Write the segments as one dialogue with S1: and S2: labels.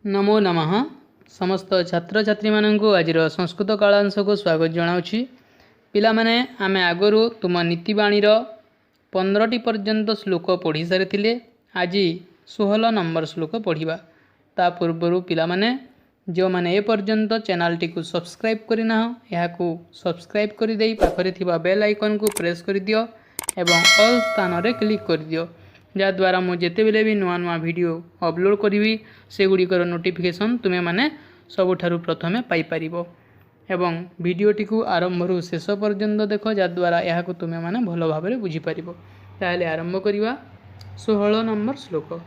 S1: नमो नमः समस्त छात्र छात्री माननकु आज संस्कृत कलांश को स्वागत जनाऊँगी। पिला माने आमे आगरू तुम नीतिवाणी 15टी पर्यंत श्लोक पढ़ी सारी आज 16 नंबर श्लोक पढ़ा। ता पूर्व पिला माने जो माने ए पर्यंत चैनल टी को सब्सक्राइब करना यह सब्सक्राइब कर दे पाखरे थिबा बेल आइकन को प्रेस कर दियो एवं ऑल स्थान रे क्लिक कर दियो जद्वारा मुझे जितेबले भी नुआ नुआ वीडियो अपलोड करी से गुड़िकर नोटिफिकेशन तुम्हें माने सबुठारु प्रथमे पाइपर एवं वीडियोटी को आरंभ शेष पर्यंत देख जद्वारा यह तुम्हें माने भल भाव बुझीपर। ताहले आरंभ करवा 16 नंबर श्लोक।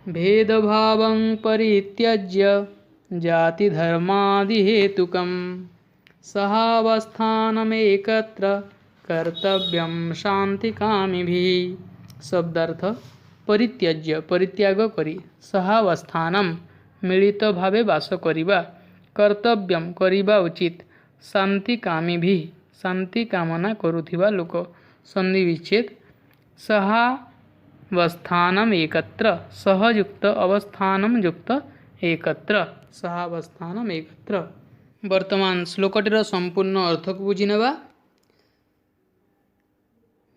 S1: भेदभाव परित्यज्य जाति धर्मादि हेतुकं सहावस्थानमेकत्र कर्तव्यं शांतिकामिभिः। शब्दार्थ परित्यज्य परित्याग करी सहावस्थानम मिलित भावे वास करिबा कर्तव्यम करिबा उचित शांतिकामी भी शांति कामना करुथिबा लोक। संधि विच्छेद सहावस्थानम एकत्र सहयुक्त अवस्थानम युक्त एकत्र सहावस्थानम एकत्र। वर्तमान श्लोकटीर संपूर्ण अर्थ को बुझी नेबा।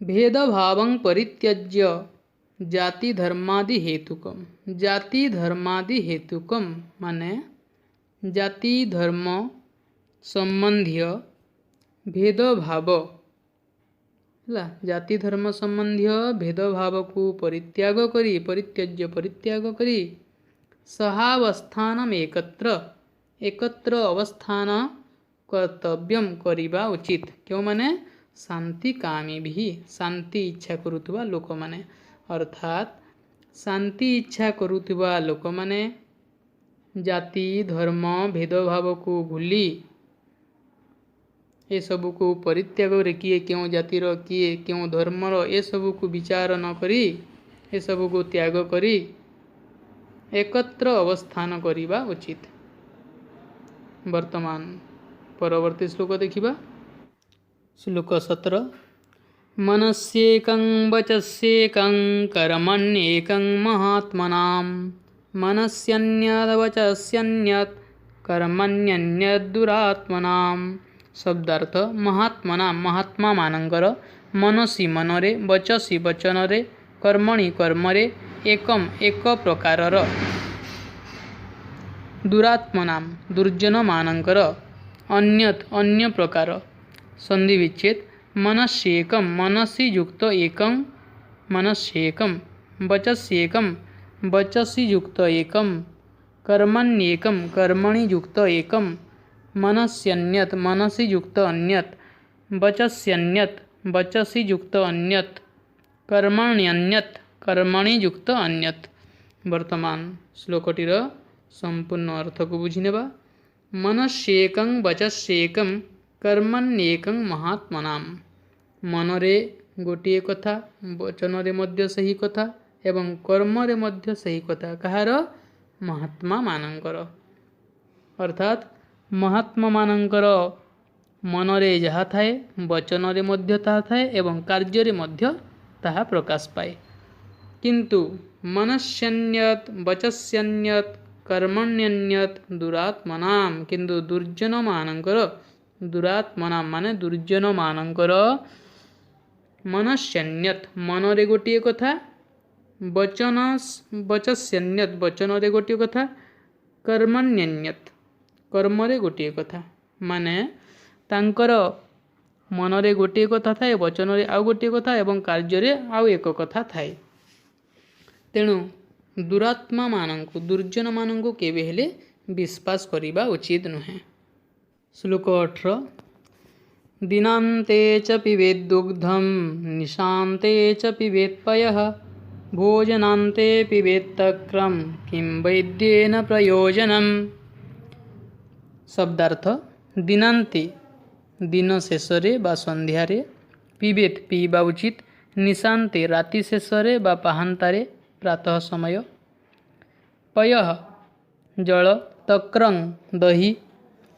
S1: भेदभावं परित्यज्य जाति धर्मादि हेतुकम। जाति धर्मादि हेतुकम माने जाति धर्म संबंधी भेदभाव है। जाति धर्म संबंधी भेदभाव को परित्याग करी परित्यज्य परित्याग करी सहावस्थानम एकत्र एकत्र अवस्थान कर्तव्यम करिबा उचित। क्यों माने शांति कामी भी शांति इच्छा करुवा लोक माने अर्थात शांति इच्छा करुवा लोक माने जाति धर्म भेदभाव को भूली ये सबू को परित्याग रे किए क्यों जातिर किए क्यों धर्मर ये सबू को विचार न करी ये सबू को त्याग करी एकत्र अवस्थान करिबा उचित। वर्तमान परवर्ती श्लोक देखिबा। श्लोक 17। मनस्येकं वचस्येकं कर्मण्येकं महात्मनां मनस्यन्यद्वचस्यन्यत् कर्मण्यन्यत् दुरात्मनां। शब्दार्थ महात्मना महात्मा मानंकर मनसी मनरे वचसी वचनरे कर्मणि कर्मरे एकम एक प्रकारर दुरात्मनां दुर्जन मानंकर अन्यत अन्य प्रकार। संधि विच्छेद मनस्येकं मनसी युक्त एकं मनस्येकं वचस्येकं वचसी युक्त एकं कर्मण्येकं कर्मणि युक्त एकं मनस्यन्यत् मनसी युक्त अन्यत् वचस्यन्यत् वचसी युक्त अन्यत् कर्मण्यन्यत् कर्मणि युक्त अन्यत्। वर्तमान श्लोकटीर संपूर्ण अर्थ को बुझी नेबा। मनस्येकं वचस्येकं कर्मण्येकं महात्मनां। मनरे गोटिए कथा वचनरे मध्य सही कथा एवं कर्मरे मध्य सही कथा कहार महात्मा मानंकर अर्थात महात्मा मानंकर मनरे जहा थाए वचनरे मध्य ताहा थाए एवं कार्य मध्य ताहा प्रकाश पाए। किंतु मनस्यन्यत् वचस्यन्यत् कर्मण्यन्यत् दुरात्मनां किंतु दुर्जन मानंकर दुरात्मना माने दुर्जन मानंकर मनस्यन्यत् मनरे गोटिए कथा वचन वचस्यन्यत् वचनरे गोटिए कथा कर्मण्यन्यत् कर्मरे गोटिए कथा माने तांकर मनरे गोटिए कथा थाए वचनरे आउ गोटिए कथा एवं कार्य आउ एक कथा थाए। तेणु दुरात्मा मानंकु दुर्जन मानंकु केबे हेले विश्वास करिबा उचित नुहे। श्लोक 18। दिनान्ते च पिबेत् दुग्धं निशान्ते च पिबेत् पयः भोजनान्ते पिबेत् तक्रं किं वैद्येन प्रयोजनम्। शब्दार्थ दिनान्ते दिन शेषरे बा संध्यारे पिबेत् पीबा उचित निशान्ते राति शेषरे बा पाहांतारे प्रातः समय पयः जल तक्रं दही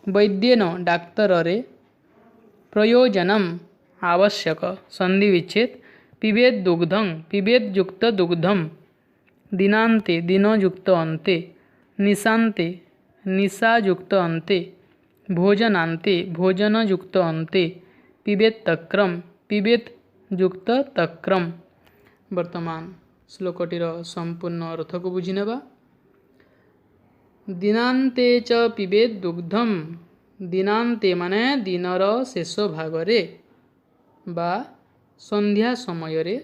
S1: वैद्येन डाक्तर रे प्रयोजनम आवश्यक। संधि विच्छेद पिबेद दुग्धं पिबेद युक्त दुग्धम दिनांते दिन युक्त अंते निशान्ते निशायुक्त अन्ते भोजनान्ते भोजनयुक्त अन्ते पिबेत् तक्रम पिबेत् युक्त तक्रम। वर्तमान श्लोकटीर संपूर्ण अर्थ को बुझिनेबा। दिनान्ते च पिबेत् दुग्धम। दिनान्ते माने दिनर शेष भागरे बा संध्या समय रे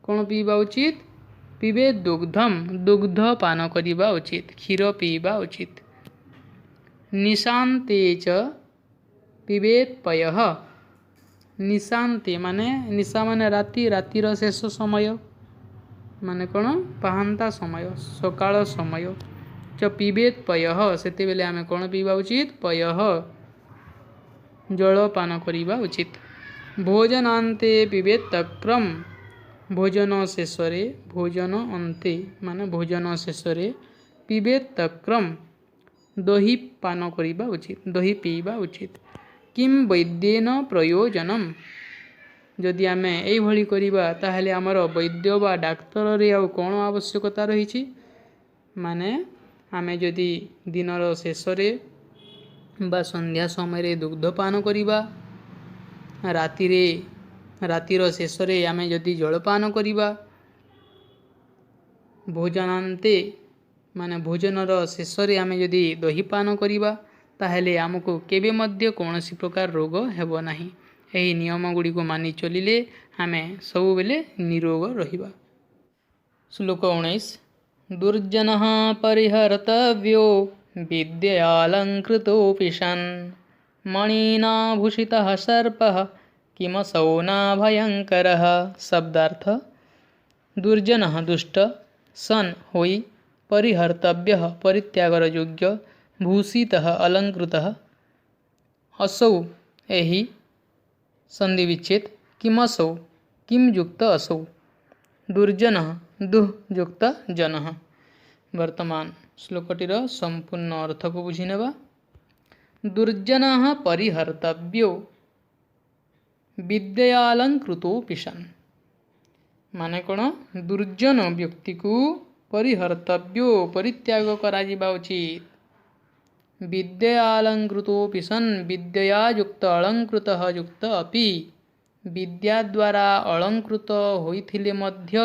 S1: कौन पीवा उचित? पिबेत् दुग्धम दुग्ध पान करिबा उचित, क्षीर पीवा उचित। निशान्ते च पिबेत् पयः। निशान्ते माने निशा माने राति, रातिर शेष समय माने कौन? पाहांता समय, सकाळ समय। च पिबेत् पयः सेते बेले आमे कौन पीवा उचित? पयः जल पान करिबा उचित। भोजनान्ते पिबेत् तक्रम। भोजन शेषरे भोजन अन्ते माने भोजन शेषरे पिबेत् तक्रम दही पान करिबा उचित, दही पीवा उचित। किम वैद्येन प्रयोजनम। जदि आमे एई भली करिबा ताहेले हमर वैद्य बा डाक्तर रे आ कोन आवश्यकता रहिछि? माने आमे जदि दिनर शेषरे बा संध्या समय रे दुग्ध पान करिबा, रातिर शेषरे आमे जदि जलपान करिबा, भोजनान्ते माने भोजनर शेषरे आमे जदि दही पान करिबा ताहेले आमको केबे मध्य कौनसी प्रकार रोग हेबो नाही। एही नियम गुडी को मानि चलिले आमे सबु बेले निरोग रहिबा। श्लोक 19 दुर्जनः परिहर्तव्यो विद्ययालङ्कृतोऽपि सन् मणिना भूषितः सर्पः किमसौ न भयङ्करः। शब्दार्थ दुर्जनः दुष्ट, सन् होई, परिहर्तव्यः परित्यागर योग्य, भूषितः अलङ्कृतः, असौ एहि संधि विच्छेद, किमसौ किम युक्त असौ, दुर्जनः दुह युक्त जनः। वर्तमान श्लोकटीर संपूर्ण अर्थ को बुझिनेबा। दुर्जनः परिहर्तव्यो विद्ययालङ्कृतोऽपि सन् माने कौन? दुर्जन व्यक्ति को परिहर्तव्यो परित्याग करा जिबा उचित। विद्ययालङ्कृतोऽपि सन् विद्यया युक्त अलङ्कृतः युक्त अपि विद्या द्वारा अलङ्कृत होइथिले मध्य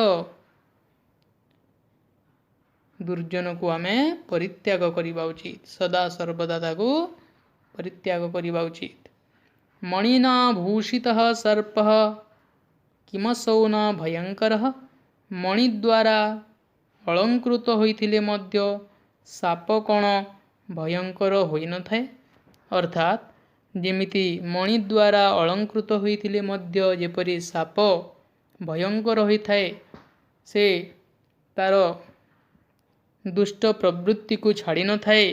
S1: दुर्जन को आमे परित्याग करिबा उचित, सदा सर्वदा ताको परित्याग करिबा उचित। मणिना भूषितः सर्पः किमसौ न भयङ्करः। मणि द्वारा अलङ्कृत होइथिले मध्य साप कौन भयंकर होई न थाए। अर्थात जेमिति मणि द्वारा अलङ्कृत होइथिले मध्य जेपरि साप भयंकर होई थाए, से तार दुष्ट प्रवृत्ति को छाड़ी न थाए,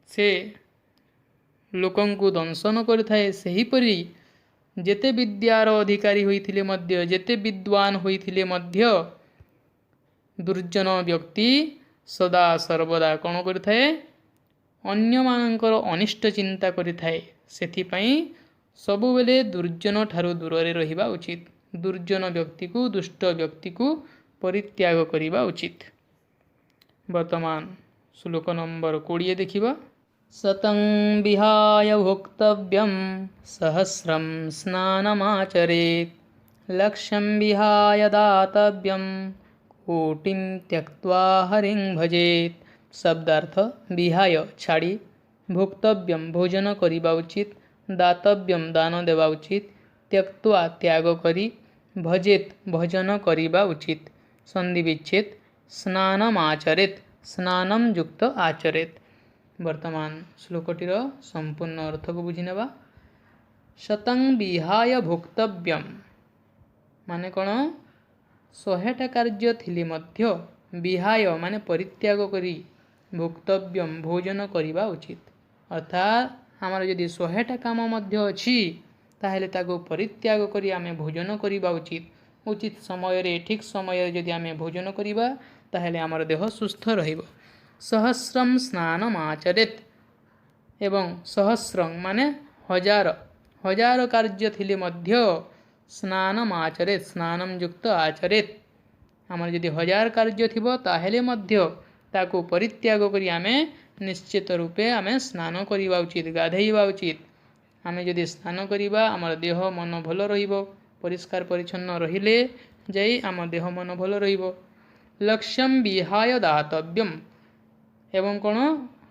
S1: से लोकं को दंशन करिथाए। सेहिपरि जेते विद्यार अधिकारी होइथिले मध्य, जेते विद्वान होइथिले मध्य दुर्जन व्यक्ति सदा सर्वदा कौन करिथाए? अन्य मानकर अनिष्ट चिंता करिथाए। सेथिपई सबु बेले दुर्जन ठारू दूरे रहिबा उचित। दुर्जन व्यक्ति को, दुष्ट व्यक्ति को परित्याग करिबा उचित। वर्तमान श्लोक नंबर 20 देखिबा। शतं विहाय भोक्तव्यं सहस्रं स्नानमाचरेत् लक्ष्यं विहाय दातव्यं कोटिं त्यक्त्वा हरिं भजेत्। शब्दार्थ विहाय छाड़ी, भोक्तव्यम भोजन करिबा उचित, दातव्यम दान देवा उचित, त्यक्त्वा त्याग करी, भजेत भजन करिबा उचित। संधि विच्छेद स्नानम आचरेत स्नानम युक्त आचरेत। वर्तमान श्लोकटीर संपूर्ण अर्थ को बुझिनेबा। शतं विहाय भोक्तव्यम माने कौन? 100टा कार्य थिले मध्य विहाय माने परित्याग करी भोक्तव्यम भोजन करिबा उचित। अर्थात आमर यदि 100टा काम मध्य अछि ताहेले ताको परित्याग करी आमे भोजन करिबा उचित। उचित समय रे ठीक समय रे यदि आमे भोजन करिबा ताहेले आमर देह सुस्थ रहिबो। सहस्रम स्नानम आचरेत एवं सहस्रम माने हजार, हजार कार्य थिले मध्य स्नानम आचरेत स्नानम युक्त आचरेत आमर जदि 1000 कार्य थिबो ताहेले मध्य ताकू परित्याग करी आमे निश्चित रूपे आमे स्नान करिबा उचित, गाधेइबा उचित। आमे जदि स्नान करिबा आमर देह मन भल रहिबो, परिष्कार परिच्छन्न रहिले जाई आम देह मन भल रहिबो। लक्ष्यम विहाय दातव्यम एवं कोन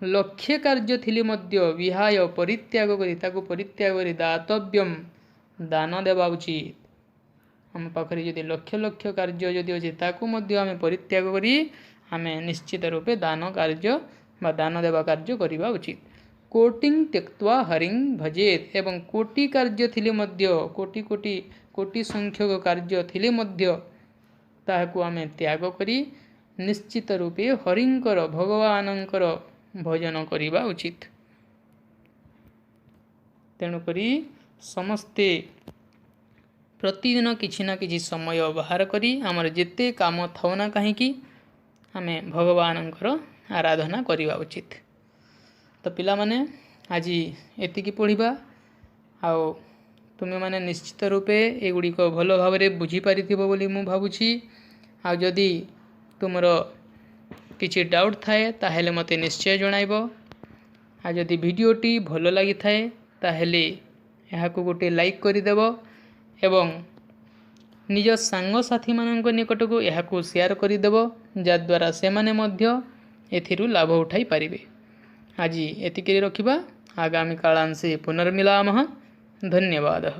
S1: लक्ष्य कार्य थिले मध्य विहाय परित्याग करी ताकू परित्याग करी दातव्यम दान देबा उचित। आम पाखरे जदि लक्ष्य लक्ष्य कार्य जदि अछि ताकू मध्य आमे परित्याग करी आमे निश्चित रूपे दान कार्य बा दान देबा कार्य करिबा उचित। कोटिंग त्यक्त्वा हरिं भजेत एवं कोटि कार्य थिले मध्य कोटि कोटि कोटि संख्यक कार्य थिले मध्य ताहाकू आमे त्याग करी निश्चित रूपे हरिंकर भगवानंकर भजन करिबा उचित। तेणुकरी समस्ते प्रतिदिन किछि ना किछि समय बाहर करी आमर जेते काम थाउना कहीं आमे भगवानंकर आराधना करिबा उचित। तो पिला माने आज एतिकी पढ़िबा आउ तुमे माने निश्चित रूपे एगुड़ी को भलो भावरे बुझी पारिथिबो बोली मु भाबुछि। आ जदि तुमर किछि डाउट थाए ताहेले मते निश्चय जणाइबो। आ जदि भिडियोटी भलो लागि थाए ताहेले एहाको गोटे लाइक करि देबो एवं निज सांग साथी मानक निकट को एहाको शेयर करि देबो जा द्वारा से माने मध्य एथिरु लाभ उठाई पारिबे। आज एतिके रखिबा, आगामी कालांशे पुनर्मिलामः। धन्यवादः।